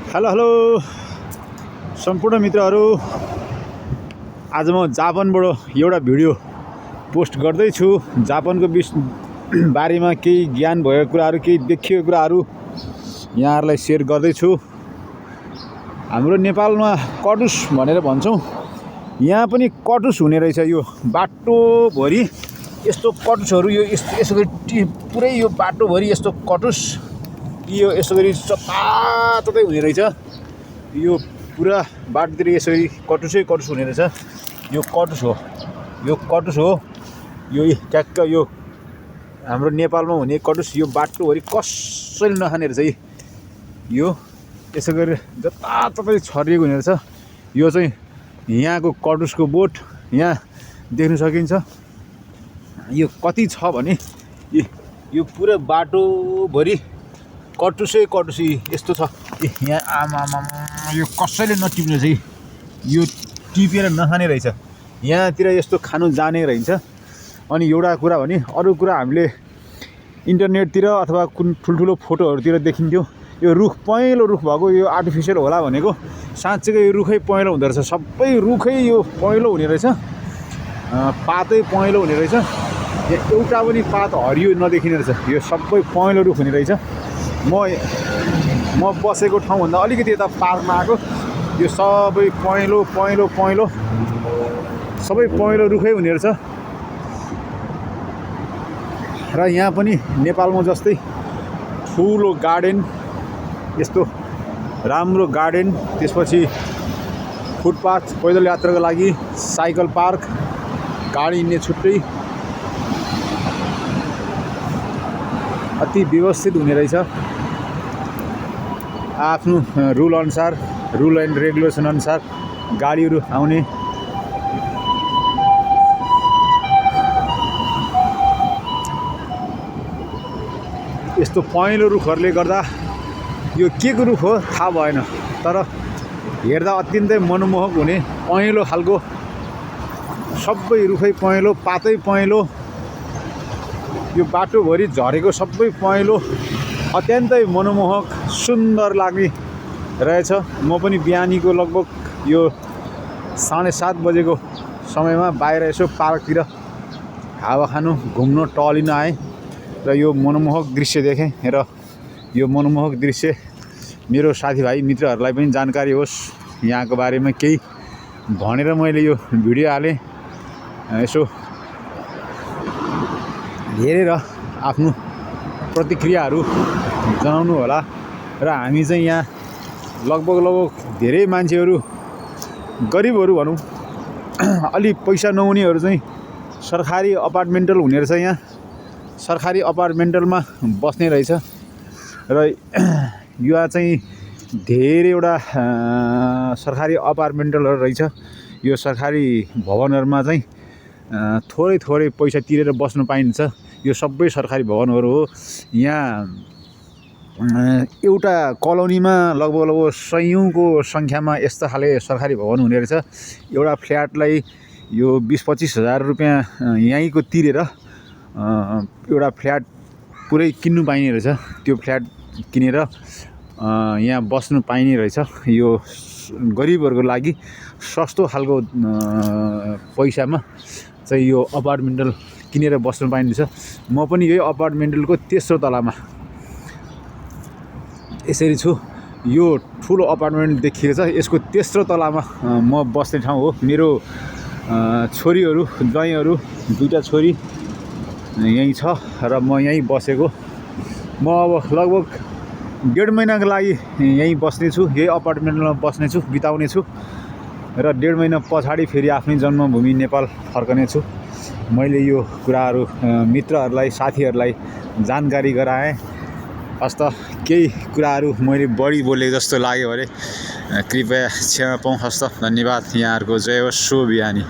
Hello hello सम्पूर्ण मित्रहरू, आज म जापानबाट एउटा भिडियो पोस्ट गर्दैछु। जापानको बारेमा केही ज्ञान भएको कुराहरू, केही देखिएको कुराहरू यहाँहरूलाई सेयर गर्दैछु। हाम्रो नेपालमा कटुस भनेर भन्छौँ, यहाँ पनि कटुस हुने रहेछ। यो बाटोभरि यस्तो कटुसहरू, यो यसो गरी पुरै यो बाटोभरि यस्तो कटुस, यो यसो गरी जताततै हुने रहेछ। यो पुरा बाटोतिर यसरी कटुसै कटुस हुने रहेछ। यो कटुस हो, यो कटुस हो। यो ट्याक्क यो हाम्रो नेपालमा हुने कटुस यो बाटोभरि कसैले नखाने रहेछ। यो यसो गरेर जताततै छरिएको हुने रहेछ। यो चाहिँ यहाँको कटुसको बोट यहाँ देख्न सकिन्छ। यो कति छ भने यो पुरा बाटोभरि कटुसै कटुसी यस्तो छ। यहाँ आमा यो कसैले नटिप्ने चाहिँ, यो टिपेर नखाने रहेछ। यहाँतिर यस्तो खानु जाने रहेछ। अनि एउटा कुरा भने, अरू कुरा हामीले इन्टरनेटतिर अथवा कुन ठुल्ठुलो फोटोहरूतिर देखिन्थ्यो। यो रुख पहेँलो रुख भएको, यो आर्टिफिसियल होला भनेको साँच्चैकै यो रुखै पहेँलो हुँदो रहेछ। सबै रुखै यो पहेँलो हुने रहेछ, पातै पहेँलो हुने रहेछ। यहाँ एउटा पनि पात हरियो नदेखिने रहेछ। यो सबै पहेँलो रुख हुने रहेछ। म बसेको ठाउँभन्दा अलिकति यता पार्कमा आएको, यो सबै पहेँलो पहेँलो पहेँलो सबै पहेँलो रुखै हुने रहेछ। र यहाँ पनि नेपालमा जस्तै ठुलो गार्डन, यस्तो राम्रो गार्डन, त्यसपछि फुटपाथ पैदल यात्राको लागि, साइकल पार्क, गाडी हिँड्ने छुट्टै, अति व्यवस्थित हुने रहेछ। आफ्नो रुल अनुसार, रुल एन्ड रेगुलेसन अनुसार गाडीहरू आउने। यस्तो पहेँलो रुखहरूले गर्दा यो के को रुख हो थाहा भएन, तर हेर्दा अत्यन्तै मनमोहक हुने पहेँलो खालको, सबै रुखै पहेँलो, पातै पहेँलो, यो बाटोभरि झरेको सबै पहेँलो, अत्यन्तै मनमोहक सुन्दर लाग्ने रहेछ। म पनि बिहानीको लगभग यो 7:30 बजेको समयमा बाहिर यसो पार्कतिर हावा खानु, घुम्न, टहलिन आएँ र यो मनमोहक दृश्य देखेँ। र यो मनमोहक दृश्य मेरो साथीभाइ मित्रहरूलाई पनि जानकारी होस् यहाँको बारेमा केही भनेर मैले यो भिडियो हालेँ। यसो हेरेर आफ्नो प्रतिक्रियाहरू जनाउनु होला। र हामी चाहिँ यहाँ लगभग धेरै मान्छेहरू, गरिबहरू भनौँ, अलि पैसा नहुनेहरू चाहिँ सरकारी अपार्टमेन्टल हुने रहेछ। यहाँ सरकारी अपार्टमेन्टलमा बस्ने रहेछ। र यहाँ चाहिँ धेरैवटा सरकारी अपार्टमेन्टलहरू रहेछ। यो सरकारी भवनहरूमा चाहिँ थोरै थोरै पैसा तिरेर बस्नु पाइन्छ। यो सबै सरकारी भवनहरू हो। यहाँ एउटा कलोनीमा लगभग 100औँको सङ्ख्यामा यस्ता खाले सरकारी भवन हुने रहेछ। एउटा फ्ल्याटलाई यो 20-25 हजार रुपियाँ यहीँको तिरेर एउटा फ्ल्याट पुरै किन्नु पाइने रहेछ। त्यो फ्ल्याट किनेर यहाँ बस्नु पाइने रहेछ। यो गरिबहरूको लागि सस्तो खालको पैसामा चाहिँ यो अपार्टमेन्टल किनेर बस्नु पाइने रहेछ। म पनि यही अपार्टमेन्टलको तेस्रो तलामा यसरी छु। यो ठुलो अपार्टमेन्ट देखिएको छ, यसको तेस्रो तलामा म बस्ने ठाउँ हो। मेरो छोरीहरू, ज्वाइँहरू, 2टा छोरी यहीँ छ र म यहीँ बसेको। म अब लगभग 1.5 महिनाको लागि यहीँ बस्नेछु, यही अपार्टमेन्टमा बस्नेछु, बिताउनेछु। र 1.5 महिना पछाडि फेरि आफ्नै जन्मभूमि नेपाल फर्कनेछु। मैले यो कुराहरू मित्रहरूलाई, साथीहरूलाई जानकारी गराएँ। हस्त केही कुराहरू मैले बढी बोलेको जस्तो लाग्यो भने कृपया क्षमा पाउँ। हस्त धन्यवाद। यहाँहरूको जय होस्। शुभ बिहानी।